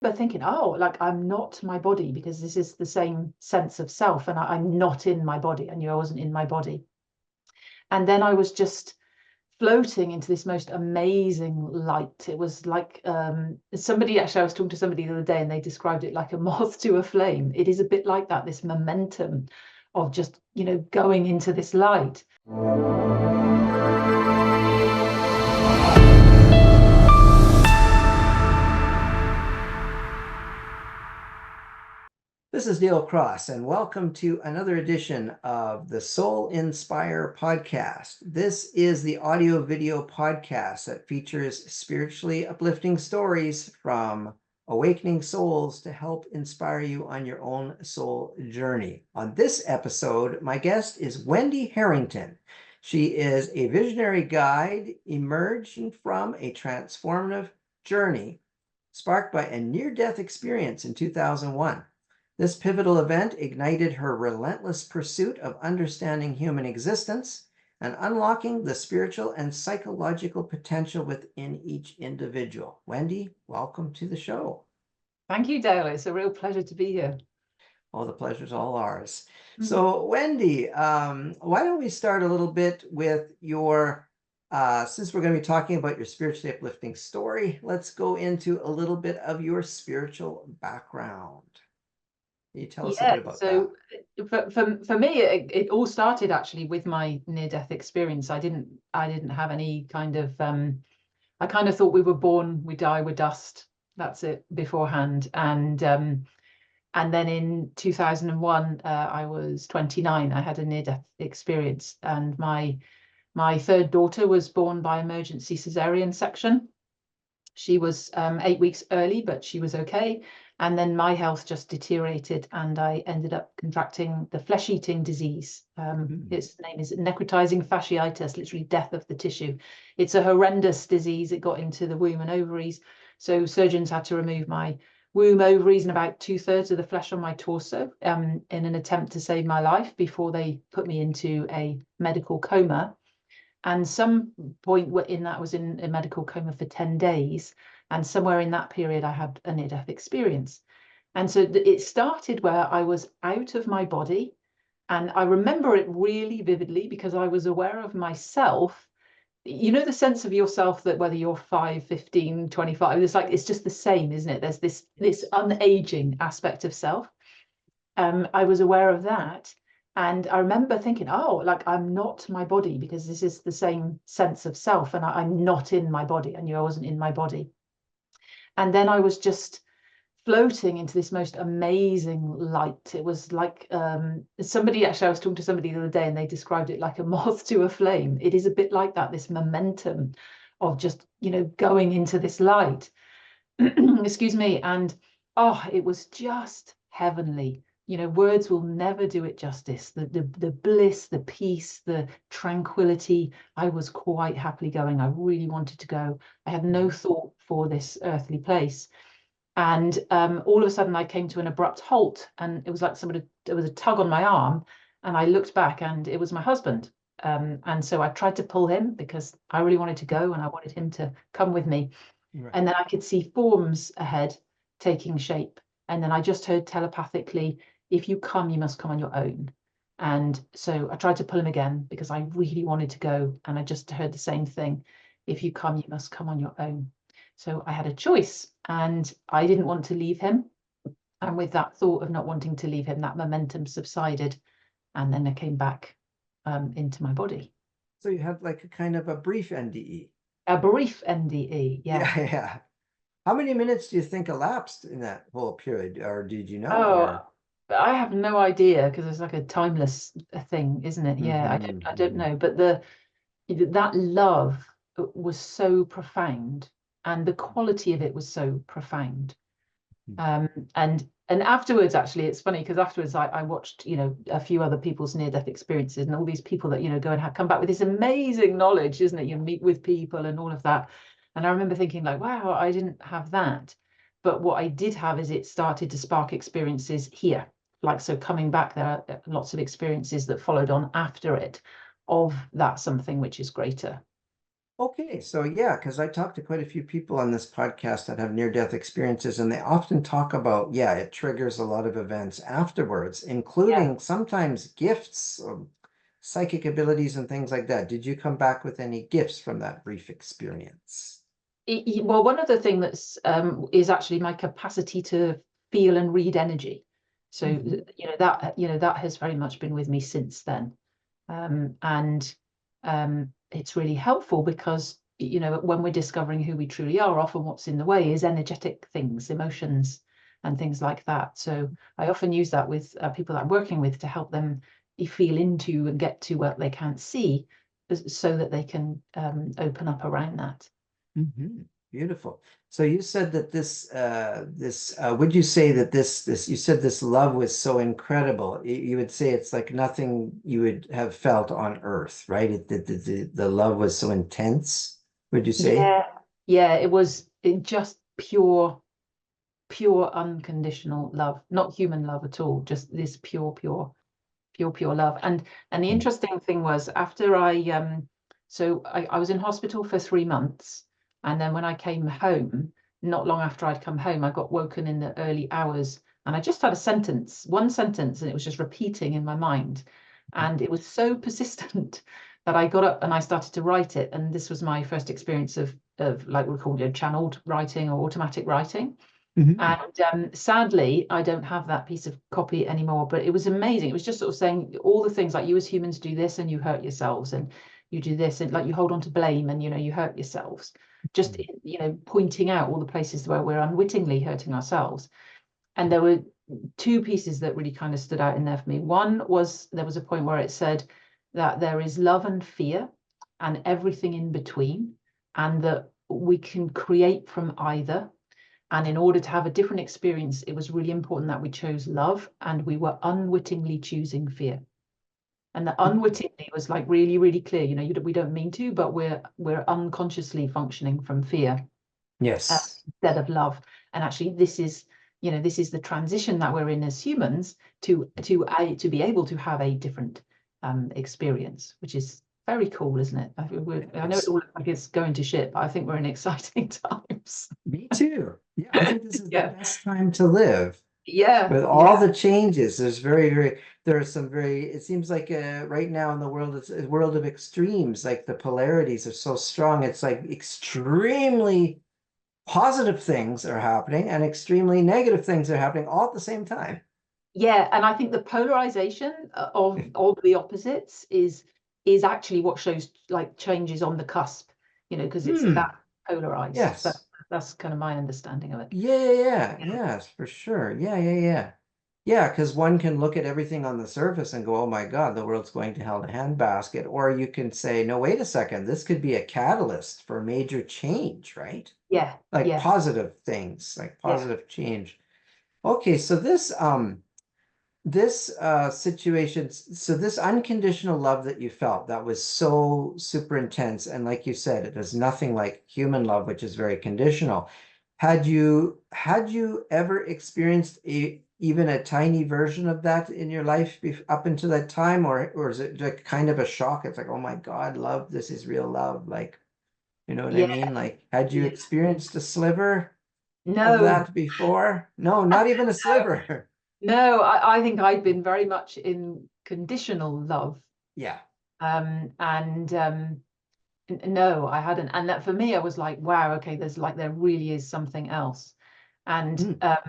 But thinking, oh, like I'm not my body, because this is the same sense of self, and I'm not in my body. I knew I wasn't in my body. And then I was just floating into this most amazing light. It was like somebody, actually, I was talking to somebody the other day, and they described it like a moth to a flame. It is a bit like that, this momentum of just, going into this light. This is Neil Cross, and welcome to another edition of the Soul Inspire podcast. This is the audio-video podcast that features spiritually uplifting stories from awakening souls to help inspire you on your own soul journey. On this episode, my guest is Wendy Harrington. She is a visionary guide emerging from a transformative journey sparked by a near-death experience in 2001. This pivotal event ignited her relentless pursuit of understanding human existence and unlocking the spiritual and psychological potential within each individual. Wendy, welcome to the show. Thank you, Dale. It's a real pleasure to be here. Oh, the pleasure's all ours. So, Wendy, why don't we start a little bit with your, since we're going to be talking about your spiritually uplifting story, let's go into a little bit of your spiritual background. Can you tell us a bit about that? For me, it all started actually with my near-death experience. I didn't have any kind of I kind of thought we were born, we die, we're dust. That's it beforehand. And then in 2001, I was 29. I had a near-death experience, and my third daughter was born by emergency cesarean section. She was 8 weeks early, but she was okay. And then my health just deteriorated, and I ended up contracting the flesh-eating disease. Its name is necrotizing fasciitis, literally death of the tissue. It's a horrendous disease. It got into the womb and ovaries. So surgeons had to remove my womb, ovaries, and about 2/3 of the flesh on my torso in an attempt to save my life before they put me into a medical coma. And some point in that was in a medical coma for 10 days. And somewhere in that period, I had a near-death experience. And so it started where I was out of my body. And I remember it really vividly because I was aware of myself. You know, the sense of yourself that whether you're 5, 15, 25, it's just the same, isn't it? There's this unaging aspect of self. I was aware of that. And I remember thinking, oh, like I'm not my body, because this is the same sense of self, and I'm not in my body. I knew I wasn't in my body. And then I was just floating into this most amazing light. It was like somebody, actually, I was talking to somebody the other day, and they described it like a moth to a flame. It is a bit like that, this momentum of just, going into this light. Excuse me. And it was just heavenly. Words will never do it justice. The bliss, the peace, the tranquility. I was quite happily going. I really wanted to go. I had no thought for this earthly place. And all of a sudden I came to an abrupt halt, and it was like there was a tug on my arm, and I looked back, and it was my husband. And so I tried to pull him because I really wanted to go, and I wanted him to come with me. Right. And then I could see forms ahead taking shape. And then I just heard telepathically, if you come, you must come on your own. And so I tried to pull him again because I really wanted to go. And I just heard the same thing. If you come, you must come on your own. So I had a choice, and I didn't want to leave him. And with that thought of not wanting to leave him, that momentum subsided. And then I came back into my body. So you had like a kind of a brief NDE. A brief NDE, yeah. Yeah. How many minutes do you think elapsed in that whole period, or did you know? Oh, I have no idea, because it's like a timeless thing, isn't it? Yeah, I don't know. But that love was so profound, and the quality of it was so profound. And afterwards, actually, it's funny because afterwards I watched, a few other people's near-death experiences, and all these people that, go and come back with this amazing knowledge, isn't it? You meet with people and all of that. And I remember thinking like, wow, I didn't have that. But what I did have is it started to spark experiences here. Like, so coming back, there are lots of experiences that followed on after it of that something which is greater. Okay, so yeah, because I talked to quite a few people on this podcast that have near-death experiences, and they often talk about, yeah, it triggers a lot of events afterwards, Yeah. including sometimes gifts, psychic abilities and things like that. Did you come back with any gifts from that brief experience? Well, one of the things that's is actually my capacity to feel and read energy. So Mhm. that has very much been with me since then. And it's really helpful because when we're discovering who we truly are, often what's in the way is energetic things, emotions and things like that. So I often use that with people that I'm working with to help them feel into and get to what they can't see, so that they can open up around that. Mhm. Beautiful. So you said that would you say that you said this love was so incredible? You would say it's like nothing you would have felt on earth, right? The love was so intense, would you say? Yeah, it just pure unconditional love, not human love at all, just this pure love. And the interesting thing was, after I was in hospital for 3 months, and then when I came home, not long after I'd come home, I got woken in the early hours, and I just had one sentence, and it was just repeating in my mind, and it was so persistent that I got up and I started to write it. And this was my first experience of like we call it channeled writing or automatic writing. Mhm. And sadly, I don't have that piece of copy anymore, but it was amazing. It was just sort of saying all the things like, you as humans do this and you hurt yourselves, and you do this, and like you hold on to blame and you hurt yourselves. Just pointing out all the places where we're unwittingly hurting ourselves. And there were two pieces that really kind of stood out in there for me. One was, there was a point where it said that there is love and fear and everything in between, and that we can create from either. And in order to have a different experience, it was really important that we chose love, and we were unwittingly choosing fear. And the unwittingly was like really, really clear. We don't mean to, but we're unconsciously functioning from fear Yes. instead of love. And actually, this is the transition that we're in as humans to be able to have a different experience, which is very cool, isn't it? I know it all looks like it's going to shit, but I think we're in exciting times. Me too. Yeah, I think this is the Yeah, best time to live. yeah, With all yeah. the changes, there are some it seems like right now in the world, it's a world of extremes. Like the polarities are so strong. It's like extremely positive things are happening and extremely negative things are happening all at the same time. Yeah, and I think the polarization of the opposites is actually what shows like changes on the cusp, because it's Hmm. that polarized. Yes. That's kind of my understanding of it. Yeah. Yeah. Yes, for sure. Yeah. Yeah, because one can look at everything on the surface and go, oh my God, the world's going to hell in a handbasket. Or you can say, no, wait a second, this could be a catalyst for major change, right? Yeah, Like yeah, positive things, like yeah, positive change. Okay, so this situation, so this unconditional love that you felt, that was so super intense, and like you said, it is nothing like human love, which is very conditional. Had you ever experienced even a tiny version of that in your life up until that time, or is it like kind of a shock? It's like, oh my God, love, this is real love. Like, you know what I yeah, mean? Like, had you yeah. experienced a sliver of No, that before? No, not even a no, sliver. no. I think I'd been very much in conditional love, Yeah. and no, I hadn't. And that for me, I was like, wow, okay, there really is something else. And Mm.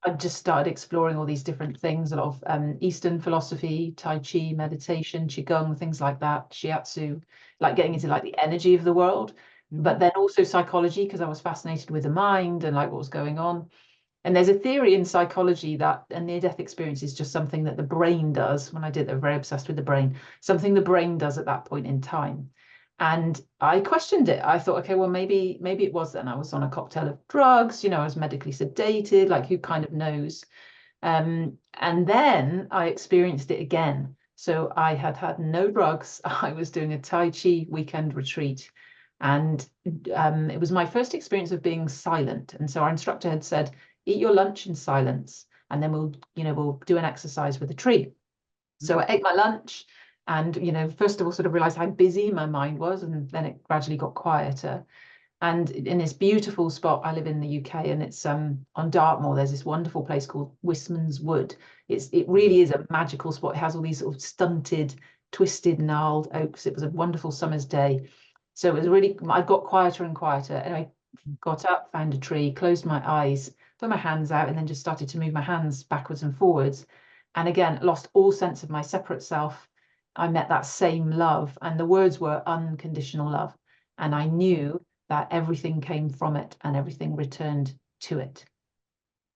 I just started exploring all these different things, a lot of Eastern philosophy, Tai Chi, meditation, Qigong, things like that, Shiatsu, like getting into like the energy of the world, but Mhm. then also psychology, because I was fascinated with the mind and like what was going on. And there's a theory in psychology that a near-death experience is just something that the brain does. When I did, they're very obsessed with the brain, something the brain does at that point in time. And I questioned it. I thought, okay, well, maybe it was then. I was on a cocktail of drugs, I was medically sedated, like who kind of knows? And then I experienced it again. So I had had no drugs. I was doing a Tai Chi weekend retreat. And it was my first experience of being silent. And so our instructor had said, eat your lunch in silence, and then we'll do an exercise with a tree. So I ate my lunch, And, first of all, sort of realized how busy my mind was, and then it gradually got quieter. And in this beautiful spot, I live in the UK, and it's on Dartmoor. There's this wonderful place called Wisman's Wood. It really is a magical spot. It has all these sort of stunted, twisted, gnarled oaks. It was a wonderful summer's day. So it was really, I got quieter and quieter. Anyway, got up, found a tree, closed my eyes, put my hands out, and then just started to move my hands backwards and forwards. And again, lost all sense of my separate self. I met that same love, and the words were unconditional love. And I knew that everything came from it and everything returned to it.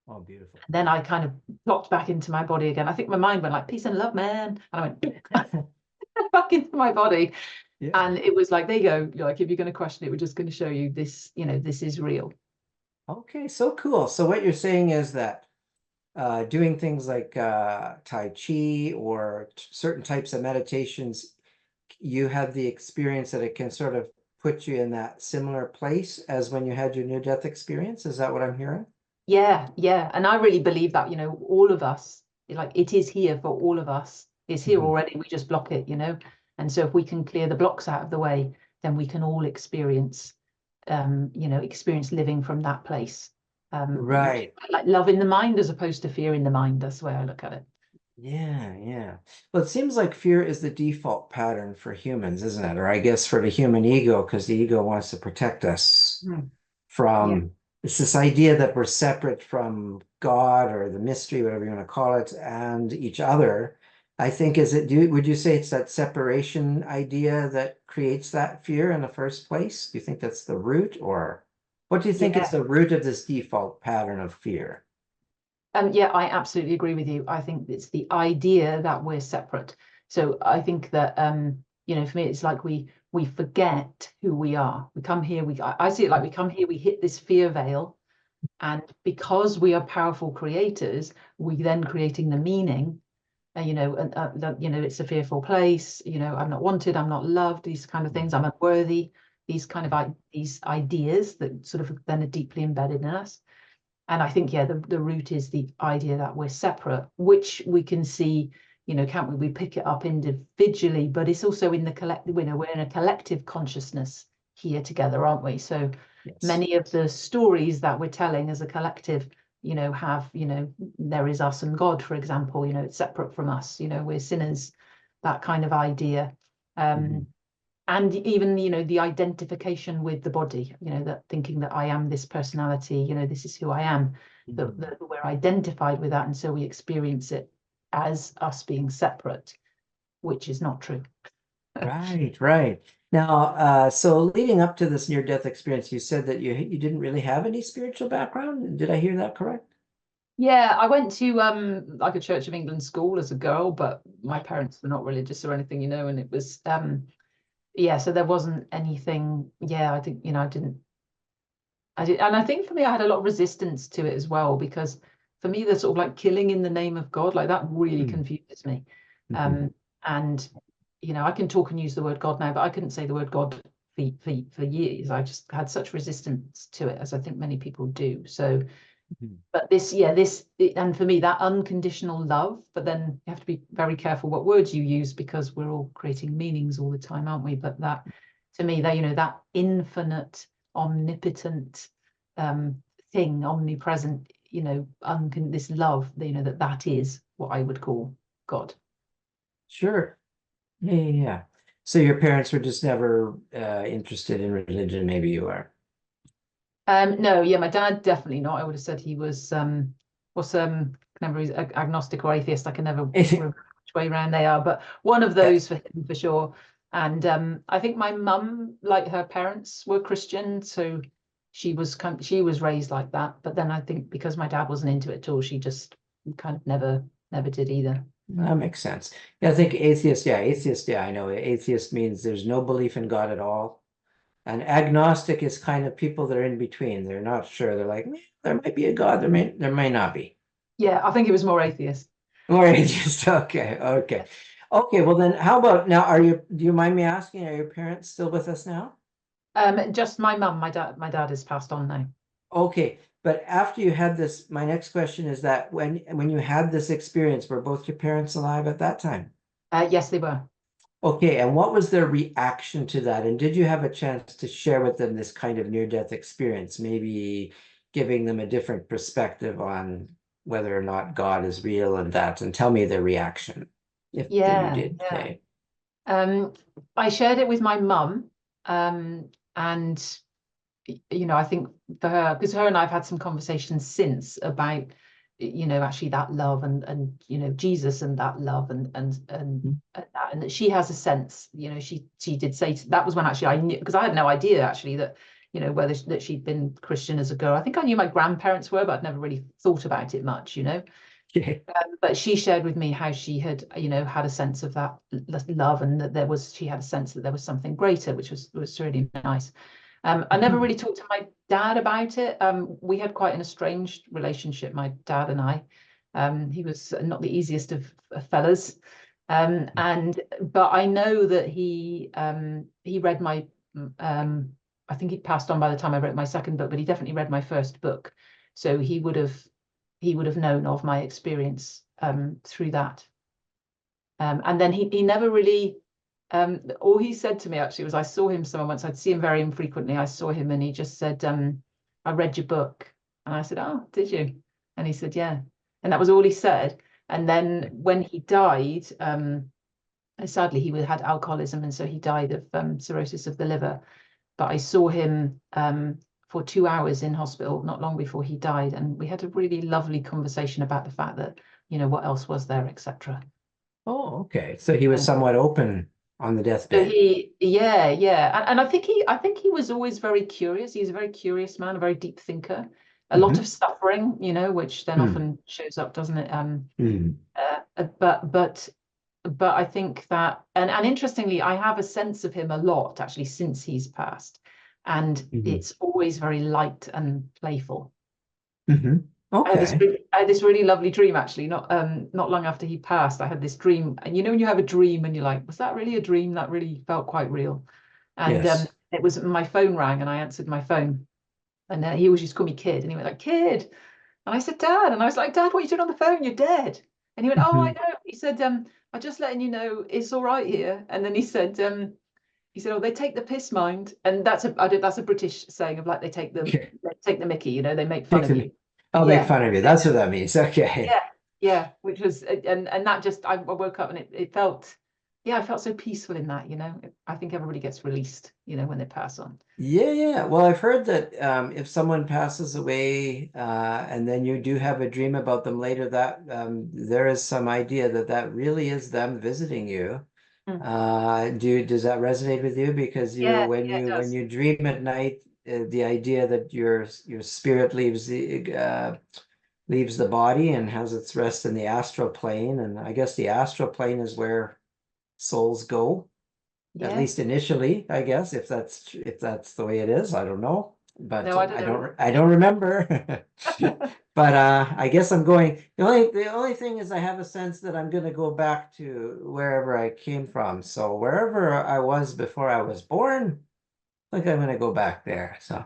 Oh, beautiful. And then I kind of plopped back into my body again. I think my mind went like, peace and love, man. And I went back into my body. Yeah. And it was like, there you go. Like, if you're going to question it, we're just going to show you this, this is real. Okay, so cool. So what you're saying is that doing things like Tai Chi or certain types of meditations, you have the experience that it can sort of put you in that similar place as when you had your near-death experience. Is that what I'm hearing? Yeah. And I really believe that, all of us, like, it is here for all of us. It's here already. We just block it, And so if we can clear the blocks out of the way, then we can all experience, experience living from that place. Right. Like love in the mind as opposed to fear in the mind. That's the way I look at it. Yeah. Well, it seems like fear is the default pattern for humans, isn't it? Or I guess for the human ego, because the ego wants to protect us from it's this idea that we're separate from God or the mystery, whatever you want to call it, and each other. I think would you say it's that separation idea that creates that fear in the first place? Do you think that's the root, or what do you think is the root of this default pattern of fear? Yeah, I absolutely agree with you. I think it's the idea that we're separate. So I think that for me, it's like we forget who we are. We come here, I see it like we come here, we hit this fear veil, and because we are powerful creators, we then creating the meaning. It's a fearful place. I'm not wanted, I'm not loved. These kind of things. I'm unworthy. These kind of these ideas that sort of then are deeply embedded in us. And I think, the root is the idea that we're separate, which we can see, can't we? We pick it up individually, but it's also in the collective, we're in a collective consciousness here together, aren't we? So many of the stories that we're telling as a collective, have, there is us and God, for example, it's separate from us, we're sinners, that kind of idea. And even, the identification with the body, that thinking that I am this personality, this is who I am, that we're identified with that. And so we experience it as us being separate, which is not true. Right. Now, so leading up to this near-death experience, you said that you didn't really have any spiritual background. Did I hear that correct? Yeah, I went to like a Church of England school as a girl, but my parents were not religious or anything, and it was so there wasn't anything. I think, I did, and I think for me, I had a lot of resistance to it as well, because for me, the sort of like killing in the name of God, like that really confuses me. And I can talk and use the word God now, but I couldn't say the word God for years. I just had such resistance to it, as I think many people do. So, but and for me, that unconditional love, but then you have to be very careful what words you use, because we're all creating meanings all the time, aren't we? But that, to me, that, that infinite, omnipotent thing, omnipresent, this love, that is what I would call God. Sure. Yeah. So your parents were just never interested in religion, maybe you are. No, my dad definitely not. I would have said he was never he's agnostic or atheist. I can never remember which way around they are, but one of those for him for sure. And I think my mum, like her parents, were Christian, so she was raised like that. But then I think because my dad wasn't into it at all, she just kind of never did either. That makes sense. Yeah, I think atheist. Yeah, I know. Atheist means there's no belief in God at all. And agnostic is kind of people that are in between. They're not sure. They're like, there might be a God. There may not be. Yeah, I think it was more atheist. More atheist. Okay. Well, then how about now? Do you mind me asking, are your parents still with us now? Just my mum. My dad has passed on now. Okay. But after you had this, my next question is that when you had this experience, were both your parents alive at that time? Yes, they were. Okay, and what was their reaction to that? And did you have a chance to share with them this kind of near-death experience, maybe giving them a different perspective on whether or not God is real and that, and tell me their reaction, if you Yeah, did yeah. say. I shared it with my mum, and I think for her, because her and I've had some conversations since about, actually that love and Jesus and that love and that she has a sense, she did say that was when actually I knew, because I had no idea actually that, whether that she'd been Christian as a girl. I think I knew my grandparents were, but I'd never really thought about it much. Okay. But she shared with me how she had, had a sense of that love, and that she had a sense that there was something greater, which was really nice. I never really talked to my dad about it. We had quite an estranged relationship, my dad and I. He was not the easiest of fellas. But I know that he read my, I think he passed on by the time I wrote my second book, but he definitely read my first book. So he would have known of my experience through that. And then he never really, all he said to me actually was, I saw him somewhere once, I'd see him very infrequently. I saw him and he just said, I read your book. And I said, oh, did you? And he said, yeah. And that was all he said. And then when he died, sadly, he had alcoholism, and so he died of cirrhosis of the liver. But I saw him for 2 hours in hospital not long before he died, and we had a really lovely conversation about the fact that, what else was there, etc. Oh, okay. So he was somewhat open on the So deathbed. yeah. And I think he was always very curious. He's a very curious man, a very deep thinker. A lot Mhm. of suffering, which then Mm. often shows up, doesn't it? Mm. But I think that, and interestingly, I have a sense of him a lot actually since he's passed, and Mhm. it's always very light and playful. Mhm. Okay. I had this really lovely dream actually, not long after he passed. I had this dream, and when you have a dream and you're like, was that really a dream? That really felt quite real. And Yes. it was, my phone rang and I answered my phone, and he always used to call me Kid, and he went like, Kid, and I said, Dad, and I was like, Dad, what are you doing on the phone? You're dead. And he went, oh, I Mhm. know. He said, I'm just letting you know it's all right here. And then he said, oh, they take the piss, mind. And that's a British saying of like Okay. they take the mickey, they make fun Take of the, you. I'll make Yeah. fun of you. That's what that means. Okay. Yeah, yeah, which was, and that just, I woke up and it felt, yeah, I felt so peaceful in that. I think everybody gets released, when they pass on. Yeah, yeah. Well, I've heard that if someone passes away and then you do have a dream about them later, that there is some idea that that really is them visiting you. Mm. Does that resonate with you? Because Yeah, when yeah, it you does. dream at night, the idea that your spirit leaves the body and has its rest in the astral plane, and I guess the astral plane is where souls go, at Yeah. least initially, I guess, if that's the way it is. I don't know, but No, I don't know. I don't remember. But I guess I'm going. The only thing is I have a sense that I'm going to go back to wherever I came from. So wherever I was before I was born, I think I'm going to go back there. So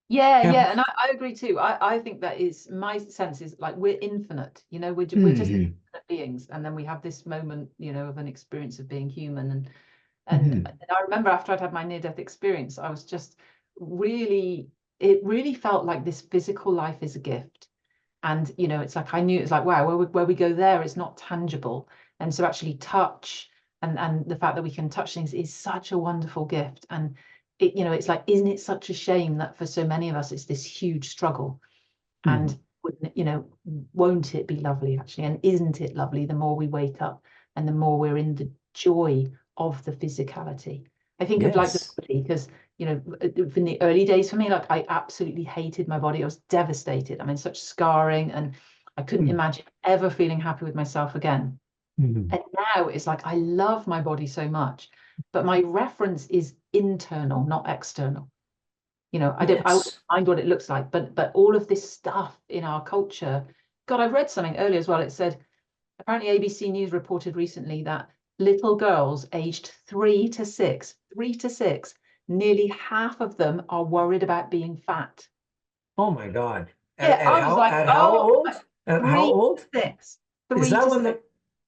Yeah, yeah. yeah, and I agree too. I think that is, my sense is like we're infinite, we're just Hmm. infinite beings, and then we have this moment, of an experience of being human, and Hmm. I remember after I'd had my near-death experience, I was just really, it really felt like this physical life is a gift, and it's like I knew, it's like, wow, where we go there is not tangible, and so actually touch and the fact that we can touch things is such a wonderful gift. And it's like, isn't it such a shame that for so many of us it's this huge struggle? Hmm. And won't it be lovely actually, and isn't it lovely the more we wake up and the more we're in the joy of the physicality? I think of like the Yes. body, because in the early days for me, like I absolutely hated my body. I was devastated. I'm in such scarring, and I couldn't Hmm. imagine ever feeling happy with myself again. Hmm. And now it's like I love my body so much, but my reference is internal, not external. I wouldn't Yes. mind what it looks like, but all of this stuff in our culture. God, I read something earlier as well. It said apparently ABC News reported recently that little girls aged 3 to 6, nearly half of them are worried about being fat. Oh my God. Yeah, I was like, At how oh, old? At how three old? to six, Is three that to when six.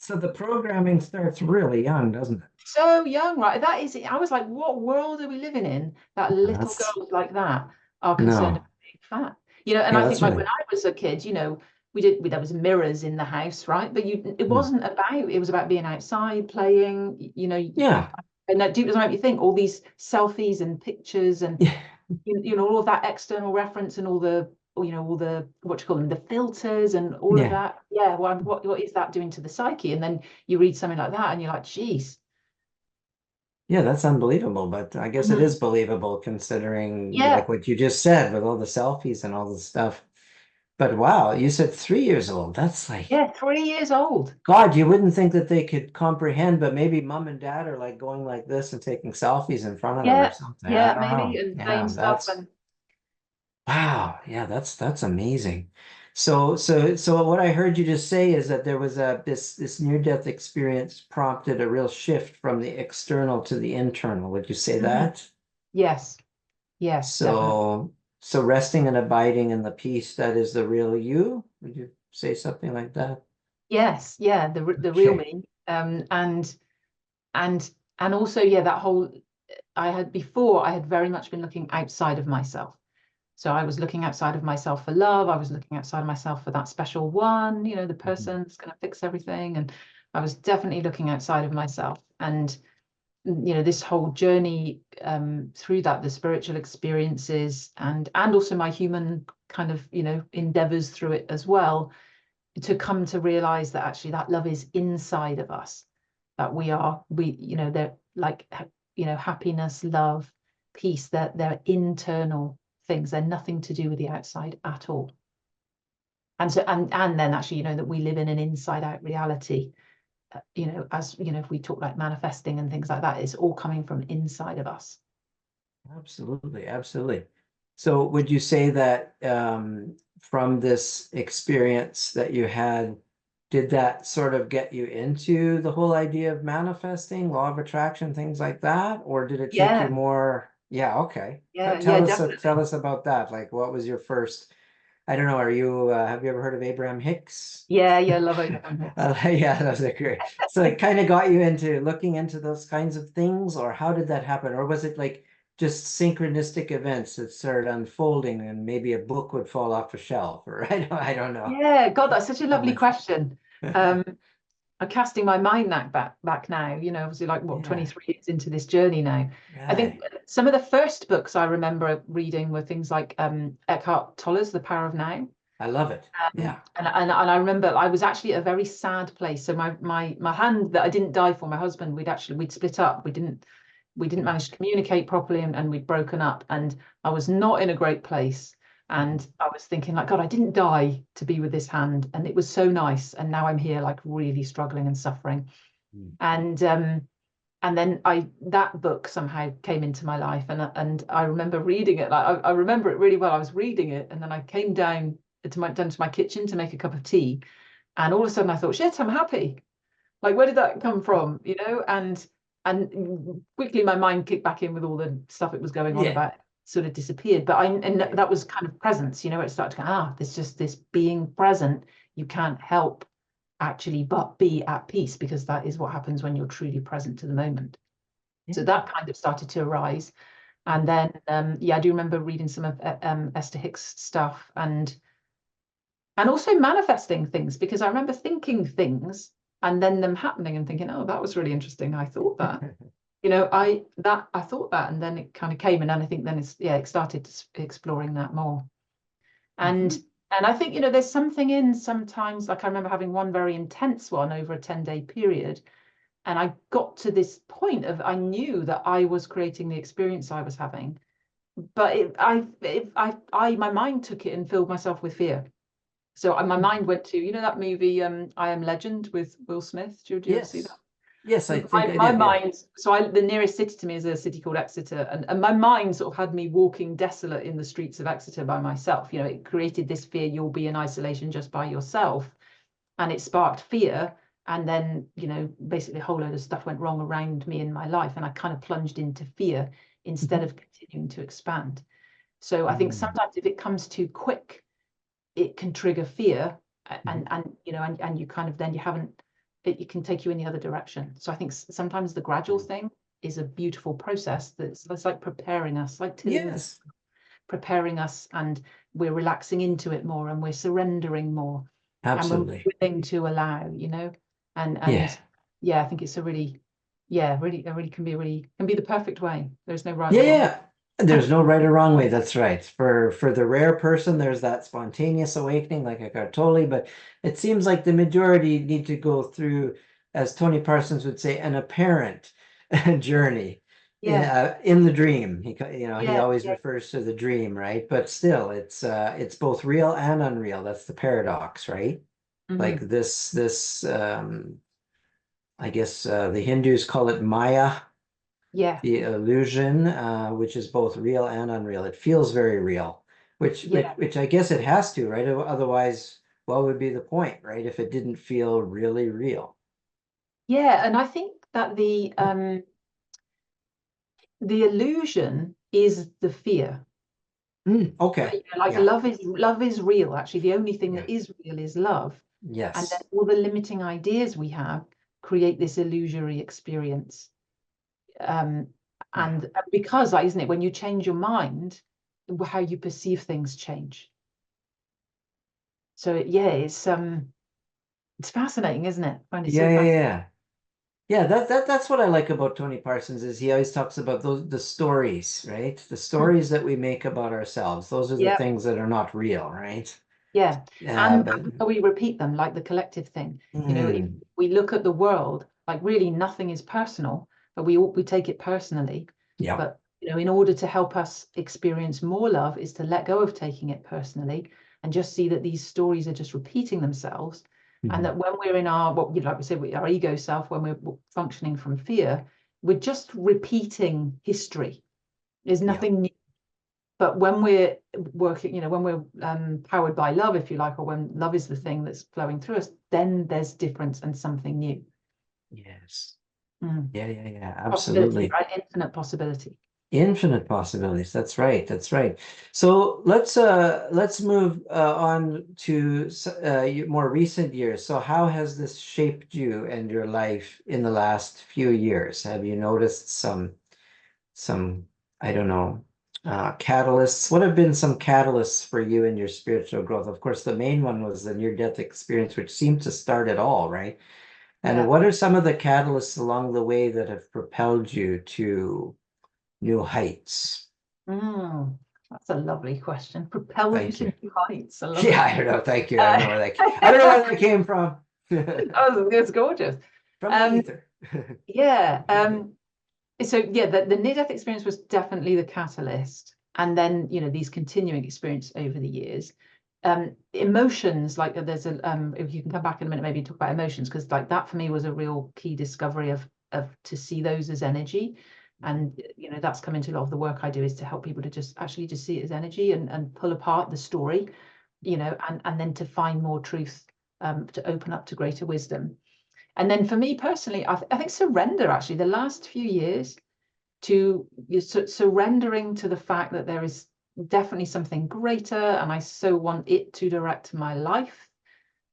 So the programming starts really young, doesn't it? So young, right? That is, I was like, what world are we living in that little That's girls like that are concerned no. about being fat? You know, and Yeah, I think that's like when right. I was a kid, you know, there was mirrors in the house, right? But it Hmm. wasn't about, it was about being outside, playing, you know, Yeah. and that doesn't make you think all these selfies and pictures and, Yeah. you know, all of that external reference and all the, you know, all the, what do you call them, the filters and all of Yeah. that. Yeah, well, what is that doing to the psyche? And then you read something like that and you're like, geez. Yeah, that's unbelievable, but I guess it Mhm. is believable considering Yeah, like what you just said with all the selfies and all the stuff. But wow, you said 3 years old. That's like, yeah, 3 years old. God, you wouldn't think that they could comprehend, but maybe mom and dad are like going like this and taking selfies in front of them or Yeah, something. I yeah, don't maybe, know. and playing Yeah, stuff that's and wow. Yeah, that's amazing. So what I heard you just say is that there was this near-death experience prompted a real shift from the external to the internal. Would you say Mhm. that? Yes, yes, definitely. So resting and abiding in the peace that is the real you. Would you say something like that? Yes, yeah, the real Okay. me. And and also, yeah, that whole I had very much been looking outside of myself. So I was looking outside of myself for love. I was looking outside of myself for that special one, you know, the Mhm. person that's going to fix everything. And I was definitely looking outside of myself. And you know, this whole journey through that, the spiritual experiences and also my human kind of, you know, endeavors through it as well, to come to realize that actually that love is inside of us, that we you know, they're like, you know, happiness, love, peace, they're internal things. They're nothing to do with the outside at all. And so and then actually, you know, that we live in an inside out reality. You know, as you know, if we talk like manifesting and things like that, it's all coming from inside of us. Absolutely, absolutely. So would you say that from this experience that you had, did that sort of get you into the whole idea of manifesting, law of attraction, things like that? Or did it take you Yeah, more? Yeah, okay. yeah, yeah, Tell definitely. us about that. Like what was your first, I don't know, have you ever heard of Abraham Hicks? Yeah, yeah, love Abraham Hicks. Yeah, that was a great. So it kind of got you into looking into those kinds of things, or how did that happen? Or was it like just synchronistic events that started unfolding and maybe a book would fall off a shelf, or I don't know. Yeah, God, that's such a How lovely much? question. Um, I'm casting my mind back now, you know, obviously like what, Yeah, 23 years into this journey now. I think right. some of the first books I remember reading were things like Eckhart Tolle's The Power of Now. I love it. Yeah. And I remember I was actually at a very sad place. So my hand that I didn't die for, my husband, we'd split up. We didn't manage to communicate properly and we'd broken up. And I was not in a great place. Mhm. And I was thinking like, God, I didn't die to be with this hand. And it was so nice. And now I'm here like really struggling and suffering. Mhm. And then that book somehow came into my life and I remember reading it. Like I remember it really well. I was reading it and then I came down to my kitchen to make a cup of tea. And all of a sudden I thought, shit, I'm happy. Like, where did that come from? You know, and quickly my mind kicked back in with all the stuff it was going on Yeah. about, sort of disappeared. But and Yeah. that was kind of presence, you know, it started to go, there's just this being present. You can't help actually but be at peace, because that is what happens when you're truly present to the moment. Yeah. So that kind of started to arise. And then yeah, I do remember reading some of Esther Hicks stuff and also manifesting things, because I remember thinking things and then them happening and thinking, oh, that was really interesting. I thought that, you know, I thought that, and then it kind of came, and then I think then it started exploring that more. And Mhm. and I think, you know, there's something in sometimes, like I remember having one very intense one over a 10-day period. And I got to this point of I knew that I was creating the experience I was having, but my mind took it and filled myself with fear. So my mind went to, you know, that movie I Am Legend with Will Smith. Did you ever see Yes. that? Yes, I think I My did. Yeah. mind, the nearest city to me is a city called Exeter, and my mind sort of had me walking desolate in the streets of Exeter by myself. You know, it created this fear, you'll be in isolation just by yourself, and it sparked fear. And then, you know, basically a whole load of stuff went wrong around me in my life, and I kind of plunged into fear instead Mhm. of continuing to expand. So I think Mm. sometimes if it comes too quick, it can trigger fear, Mhm. and you know, and you kind of then you haven't it can take you in the other direction. So I think sometimes the gradual thing is a beautiful process that's like preparing us, like tilling, Yes, preparing us, and we're relaxing into it more, and we're surrendering more, and we're absolutely. willing to allow, and Yeah. yeah, I think it's a really, yeah, really, it really can be the perfect way. There's no right Yeah, or wrong. yeah. There's no right or wrong way. That's right. For the rare person, there's that spontaneous awakening, like Eckhart Tolle, but it seems like the majority need to go through, as Tony Parsons would say, an apparent journey Yeah, in the dream. He yeah, always yeah. refers to the dream, right? But still, it's both real and unreal. That's the paradox, right? Like Hmm. this I guess the Hindus call it Maya, Yeah, the illusion, which is both real and unreal. It feels very real, which which yeah, which I guess it has to, right? Otherwise, what would be the point, right? If it didn't feel really real. yeah. And I think that the illusion is the fear. Okay. Like Yeah. love is real. Actually, the only thing Yeah. that is real is love. And then Yes. all the limiting ideas we have create this illusory experience. Um, Yeah. and because, like, isn't it, when you change your mind, how you perceive things change. So yeah, it's fascinating, isn't it? I find it so Yeah. Yeah. fascinating. Yeah. Yeah, that's what I like about Tony Parsons is he always talks about the stories, right? The stories that we make about ourselves. Those are the Yeah. things that are not real, right? Yeah, Yeah, and but we repeat them, like the collective thing. If mm, we look at the world, like really nothing is personal, but we take it personally. yeah. But in order to help us experience more love, is to let go of taking it personally and just see that these stories are just repeating themselves, and Mhm. that when we're in our like we said, our ego self, when we're functioning from fear, we're just repeating history. There's Yeah. nothing new. But when we're working, when we're powered by love, if you like, or when love is the thing that's flowing through us, then there's difference and something new. Yes. Mm. Yeah, yeah, yeah, Possibility, absolutely. right? Infinite possibility. Infinite possibilities. That's right. That's right. So let's move on to more recent years. So how has this shaped you and your life in the last few years? Have you noticed some I don't know catalysts? What have been some catalysts for you in your spiritual growth? Of course, the main one was the near-death experience, which seemed to start it all, right? And Yeah. what are some of the catalysts along the way that have propelled you to new heights? That's a lovely question. Propel you Thank to you. new heights. I love Yeah, it. I don't know. Thank you. Uh, I don't know where that came from. oh, it's gorgeous. From the Um, ether. yeah. So yeah, the near-death experience was definitely the catalyst, and then these continuing experience over the years. Emotions, like there's if you can come back in a minute maybe talk about emotions, because like that for me was a real key discovery of to see those as energy. And that's come into a lot of the work I do, is to help people to just actually just see it as energy, and pull apart the story, and then to find more truth, to open up to greater wisdom. And then for me personally, I think surrender, actually, the last few years, to surrendering to the fact that there is definitely something greater, and I so want it to direct my life.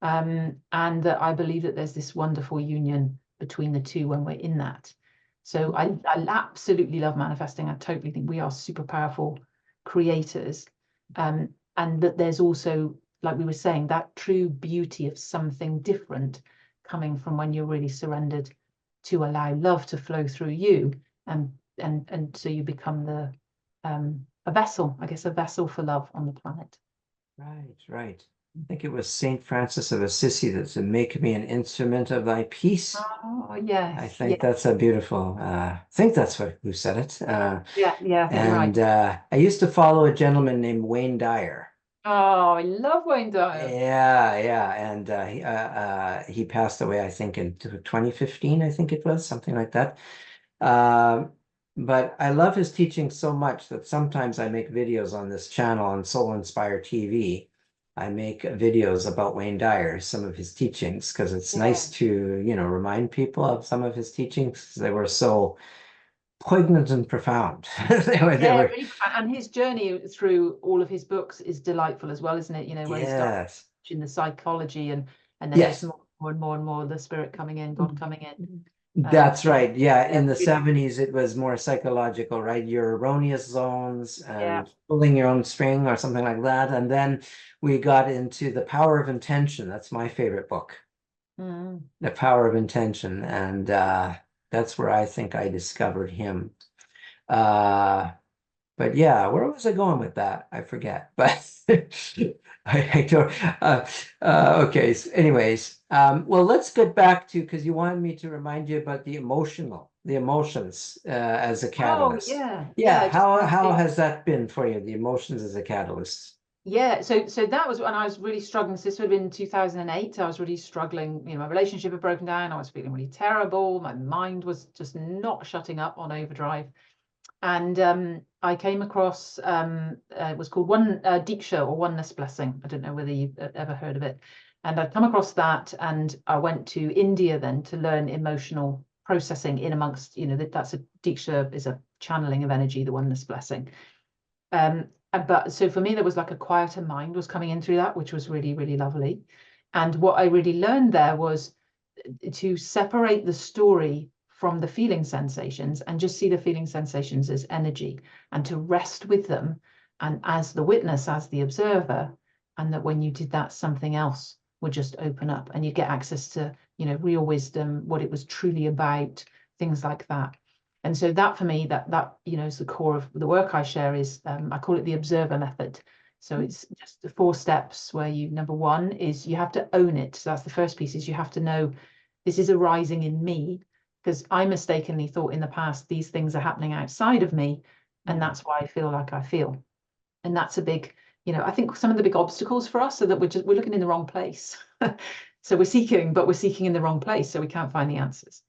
And that I believe that there's this wonderful union between the two when we're in that. So I absolutely love manifesting. I totally think we are super powerful creators. And that there's also, like we were saying, that true beauty of something different coming from when you're really surrendered to allow love to flow through you, and so you become a vessel, I guess, a vessel for love on the planet. Right, right. I think it was Saint Francis of Assisi that said, "Make me an instrument of thy peace." Oh I yes, think yeah, that's a beautiful, I think that's who said it. yeah, I think you're right. And I used to follow a gentleman named Wayne Dyer. Oh, I love Wayne Dyer. Yeah, yeah, and he passed away, I think, in 2015, I think it was, something like that. Um, but I love his teaching so much that sometimes I make videos on this channel on Soul Inspire TV. I make videos about Wayne Dyer, some of his teachings, because it's Yeah, nice to, remind people of some of his teachings. They were so poignant and profound. They yeah, were, really. And his journey through all of his books is delightful as well, isn't it? Where he starts yes, in the psychology, and then just yes, more more and more and more, the spirit coming in, God coming in. That's right. Yeah, Yeah, in the really, 70s, it was more psychological, right? Your erroneous zones yeah. and pulling your own string or something like that. And then we got into The Power of Intention. That's my favorite book, Mm. The Power of Intention. And that's where I think I discovered him. Uh, but yeah, where was I going with that? I forget. But I don't. Okay. So anyways, well, let's get back to, because you wanted me to remind you about the emotions as a Oh catalyst. yeah, Yeah. yeah. Just How has that been for you? The emotions as a catalyst. yeah. So that was when I was really struggling. So this would have been 2008. I was really struggling. My relationship had broken down. I was feeling really terrible. My mind was just not shutting up on overdrive. And I came across it was called One Diksha or Oneness Blessing. I don't know whether you've ever heard of it. And I'd come across that, and I went to India then to learn emotional processing in amongst, that's a Diksha is a channeling of energy, the Oneness Blessing. But so for me, there was like a quieter mind was coming in through that, which was really, really lovely. And what I really learned there was to separate the story from the feeling sensations and just see the feeling sensations as energy, and to rest with them and as the witness, as the observer. And that when you did that, something else would just open up and you get access to, real wisdom, what it was truly about, things like that. And so that for me, that is the core of the work I share. Is I call it the observer method. So it's just the 4 steps where number one is you have to own it. So that's the first piece, is you have to know this is arising in me, because I mistakenly thought in the past these things are happening outside of me, and that's why I feel like I feel. And that's a big, I think some of the big obstacles for us are that we're looking in the wrong place. So we're seeking, but we're seeking in the wrong place, so we can't find the answers.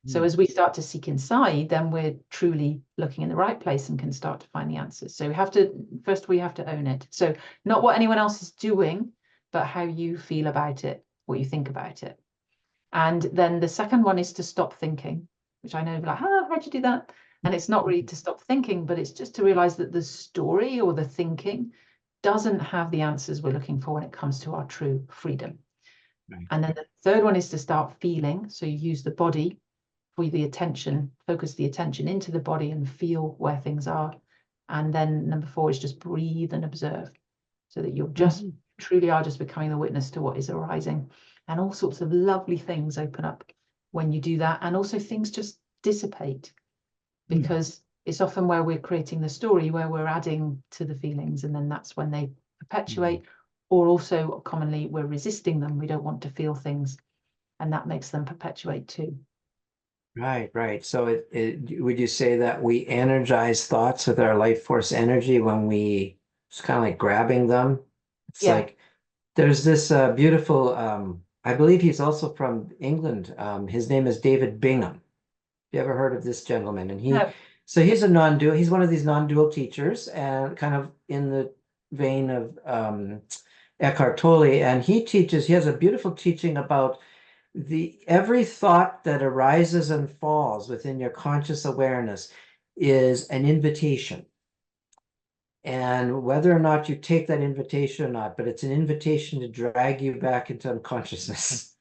So as we start to seek inside, then we're truly looking in the right place and can start to find the answers. So we have to own it. So not what anyone else is doing, but how you feel about it, what you think about it. And then the second one is to stop thinking, which I know, like, how'd you do that? And it's not really to stop thinking, but it's just to realize that the story or the thinking doesn't have the answers we're looking for when it comes to our true freedom. Right. And then the third one is to start feeling. So you use the body for the attention, focus the attention into the body and feel where things are. And then number 4 is just breathe and observe, so that you're just truly are just becoming the witness to what is arising. And all sorts of lovely things open up when you do that. And also things just dissipate, because it's often where we're creating the story, where we're adding to the feelings, and then that's when they perpetuate. Or also commonly we're resisting them. We don't want to feel things, and that makes them perpetuate too. Right. So would you say that we energize thoughts with our life force energy when we it's kind of like grabbing them? It's Yeah. like there's this beautiful I believe he's also from England. His name is David Bingham. You ever heard of this gentleman? And No. so he's a non-dual, he's one of these non-dual teachers, and kind of in the vein of Eckhart Tolle, and he has a beautiful teaching about every thought that arises and falls within your conscious awareness is an invitation. And whether or not you take that invitation or not, but it's an invitation to drag you back into unconsciousness.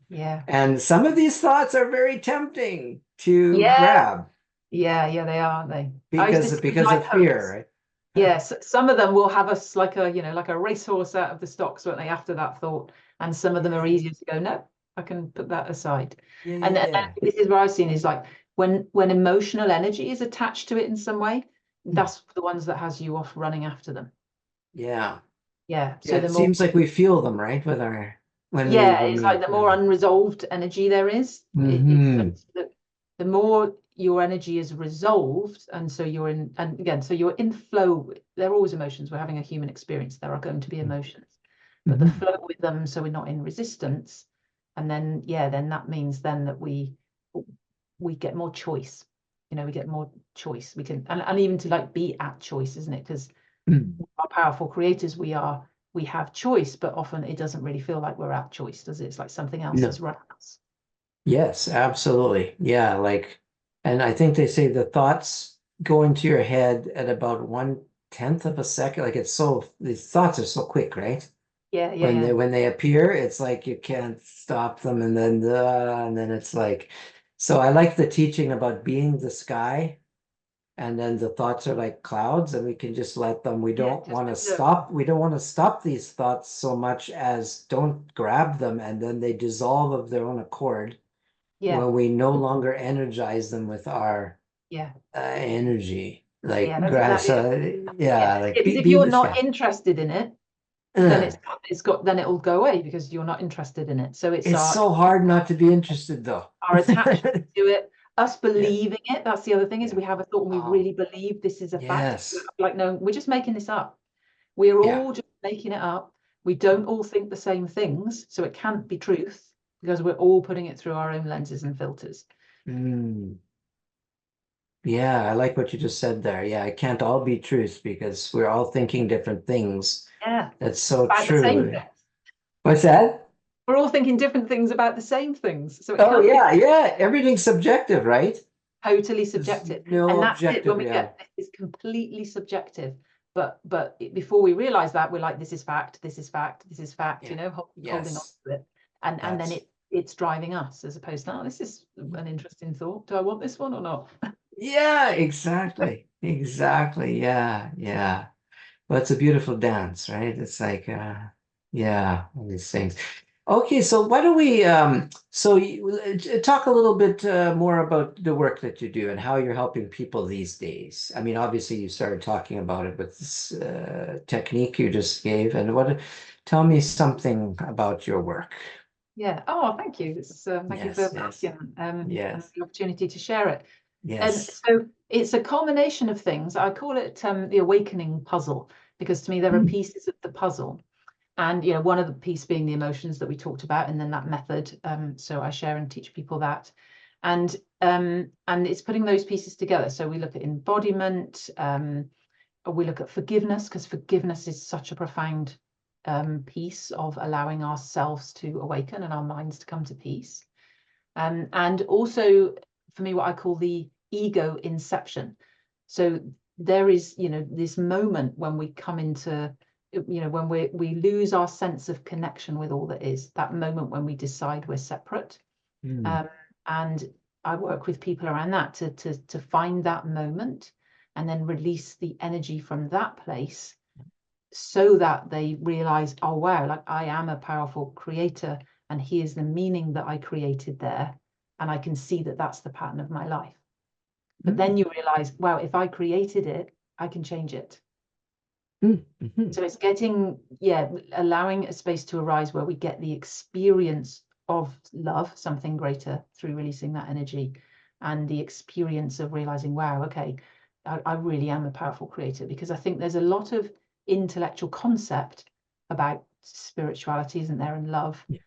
Yeah. And some of these thoughts are very tempting to Yeah. grab Yeah, they are, aren't they? I used to because see because life of fear, hooks. right? Yes, some of them will have us like a racehorse out of the stocks, won't they, after that thought? And some of them are Yeah, easier to go, no, I can put that aside. yeah, And, yeah, and yeah. this is what I've seen is like when emotional energy is attached to it in some way, that's the ones that has you off running after them. Yeah. Yeah. Yeah, So the it more, seems like we feel them, right? With our yeah, when it's we like the more unresolved energy there is, the more your energy is resolved, and so you're in, and again, so you're in flow. There are always emotions. We're having a human experience. There are going to be emotions, but the flow with them, so we're not in resistance. And then, then that means then that we get more choice. We get more choice. We can, and even to like be at choice, isn't it? Because our powerful creators, we have choice, but often it doesn't really feel like we're at choice, does it? It's like something else No. is running us. Yes, absolutely. Yeah, like, and I think they say the thoughts go into your head at about 1/10 of a second. Like the thoughts are so quick, right? Yeah, yeah, yeah. When they appear, it's like you can't stop them, and then it's like, so I like the teaching about being the sky, and then the thoughts are like clouds, and we can just let them. We Yeah, don't just want to observe. stop. We don't want to stop these thoughts so much as don't grab them, and then they dissolve of their own accord Yeah, when we no longer energize them with our yeah, energy. Like yeah. That's grass, exactly it. Yeah, yeah, like because if be you're the not sky. interested in it, then Uh, it's got then it'll go away because you're not interested in it. So it's it's so hard not to be interested, though. our attachment to it, us Yeah, believing it. That's the other thing, is yeah. we have a thought and we Oh, really believe this is a fact. yes. Like, no, we're just making this up. We're Yeah. all just making it up. We don't all think the same things, so it can't be truth because we're all putting it through our own lenses and filters. Mm. Yeah, I like what you just said there. Yeah, it can't all be truth because we're all thinking different things. Yeah, That's so about the same true. things. What's that? We're all thinking different things about the same things, so it Oh, can't be yeah, yeah. Everything's subjective, right? totally There's subjective. no And that's it. When objective we reality. get it's completely subjective. But before we realize that, we're like, this is fact, this is fact, this is fact, Yeah. holding on Yes. to it. And then That's it's driving us, as opposed to, oh, this is an interesting thought. Do I want this one or not? yeah, exactly. Exactly. Yeah, yeah. Well, it's a beautiful dance, right? It's like yeah, all these things. Okay, so why don't we talk a little bit more about the work that you do and how you're helping people these days. I mean, obviously you started talking about it with this technique you just gave, and tell me something about your work. Yeah. Oh, thank you. Thank you for Yes, yes, asking and yes, the opportunity to share it. And yes. so it's a culmination of things. I call it the awakening puzzle, because to me there are Mm, pieces of the puzzle. And one of the piece being the emotions that we talked about, and then that method. So I share and teach people that, and it's putting those pieces together. So we look at embodiment, we look at forgiveness, because forgiveness is such a profound piece of allowing ourselves to awaken and our minds to come to peace. And also, for me, what I call the ego inception. So there is, this moment when we come into, when we lose our sense of connection with all that is, that moment when we decide we're separate. mm, Um, and I work with people around that to find that moment and then release the energy from that place, so that they realize, oh wow, like I am a powerful creator, and here's the meaning that I created there, and I can see that that's the pattern of my life. But mm, then you realize, wow, if I created it, I can change it. mm, mhm. So it's allowing a space to arise where we get the experience of love, something greater, through releasing that energy, and the experience of realizing, wow, okay, I really am a powerful creator. Because I think there's a lot of intellectual concept about spirituality, isn't there, and love, Yes,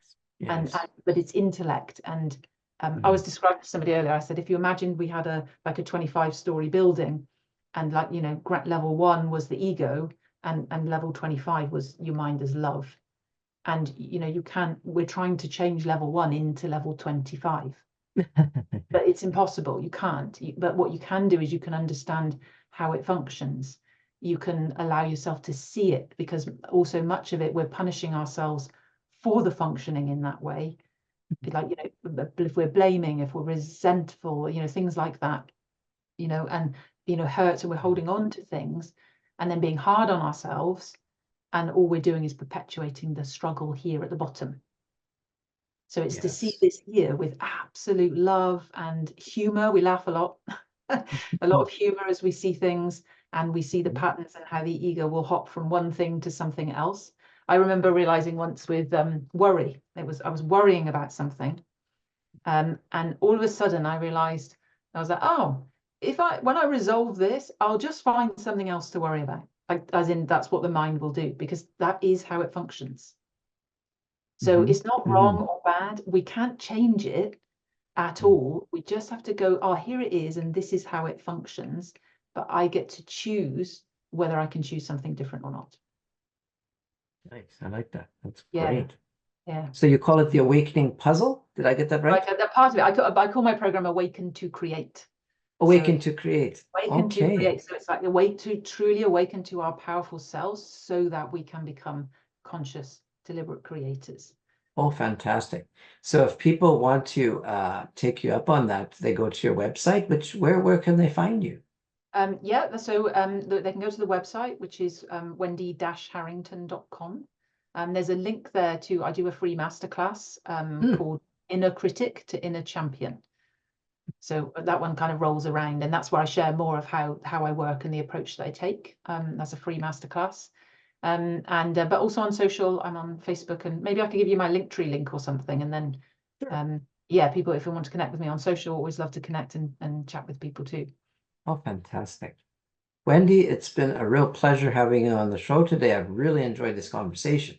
and yes. but it's intellect. And I Mm, was describing to somebody earlier, I said, if you imagined we had a 25-story building, and level 1 was the ego, and level 25 was your mind as love. And we're trying to change level 1 into level 25, but it's impossible. You can't. But what you can do is you can understand how it functions. You can allow yourself to see it, because also much of it, we're punishing ourselves for the functioning in that way. Like, if we're blaming, if we're resentful, things like that, and hurt, and we're holding on to things, and then being hard on ourselves, and all we're doing is perpetuating the struggle here at the bottom. So it's to see yes. this here with absolute love and humor. We laugh a lot, a lot of humor as we see things, and we see the Mm, patterns and how the ego will hop from one thing to something else. I remember realizing once with worry, I was worrying about something, and all of a sudden I realized, I was like, oh, when I resolve this, I'll just find something else to worry about. Like, as in, that's what the mind will do, because that is how it functions. So mhm, it's not mhm. wrong or bad. We can't change it at Mm. all. We just have to go, oh, here it is, and this is how it functions. But I get to choose whether I can choose something different or not. Nice. I like that. That's Yeah, great. yeah. So you call it the awakening puzzle? Did I get that right? Right. That part of it, I call my program Awaken to Create. So Awaken it's to create. awaken to Okay. create. So it's like the way to truly awaken to our powerful selves, so that we can become conscious deliberate creators. Oh, fantastic. So if people want to take you up on that, they go to your website, where can they find you? Yeah, so they can go to the website, which is wendy-harrington.com. There's a link there to, I do a free masterclass called Inner Critic to Inner Champion. So that one kind of rolls around, and that's where I share more of how I work and the approach that I take. That's a free masterclass. But also on social, I'm on Facebook, and maybe I could give you my Linktree link or something, and then Sure. yeah, people, if they want to connect with me on social, always love to connect and chat with people too. Oh, fantastic. Wendy, it's been a real pleasure having you on the show today. I've really enjoyed this conversation.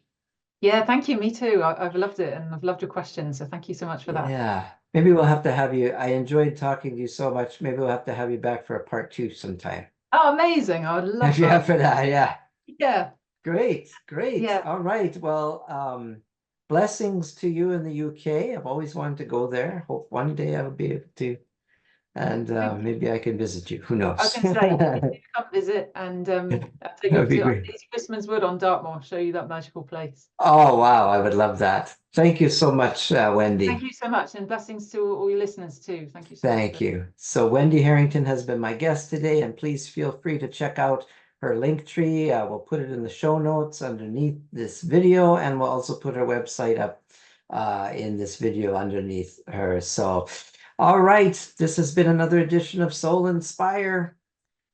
Yeah, thank you. Me too. I've loved it, and I've loved your questions. So thank you so much for that. Yeah, maybe we'll have to have you. I enjoyed talking to you so much. Maybe we'll have to have you back for a part 2 sometime. Oh, amazing. I would love If you're up that. for that, yeah. Yeah. Great, great. Yeah. All right. Well, blessings to you in the UK. I've always wanted to go there. Hope one day I'll be able to, and maybe I can visit you. Who I was knows? going to say, you do come visit, and I'll take you That'd up be to great. East Christmas Wood on Dartmoor, show you that magical place. Oh, wow. I would love that. Thank you so much, Thank Wendy. you so much, and blessings to all your listeners too. Thank you so much. Thank you. So Wendy Harrington has been my guest today, and please feel free to check out her link tree. We'll put it in the show notes underneath this video, and we'll also put her website up in this video underneath her. So, all right, this has been another edition of Soul Inspire.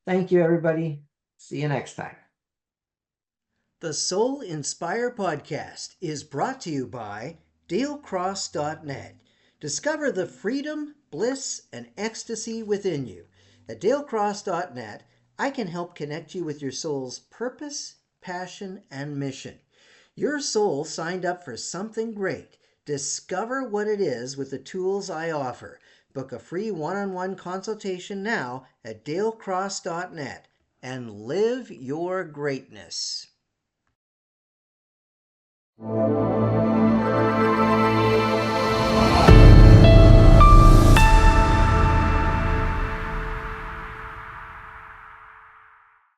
Thank you, everybody. See you next time. The Soul Inspire podcast is brought to you by DaleCross.net. Discover the freedom, bliss, and ecstasy within you. At DaleCross.net, I can help connect you with your soul's purpose, passion, and mission. Your soul signed up for something great. Discover what it is with the tools I offer. Book a free one-on-one consultation now at DaleCross.net and live your greatness.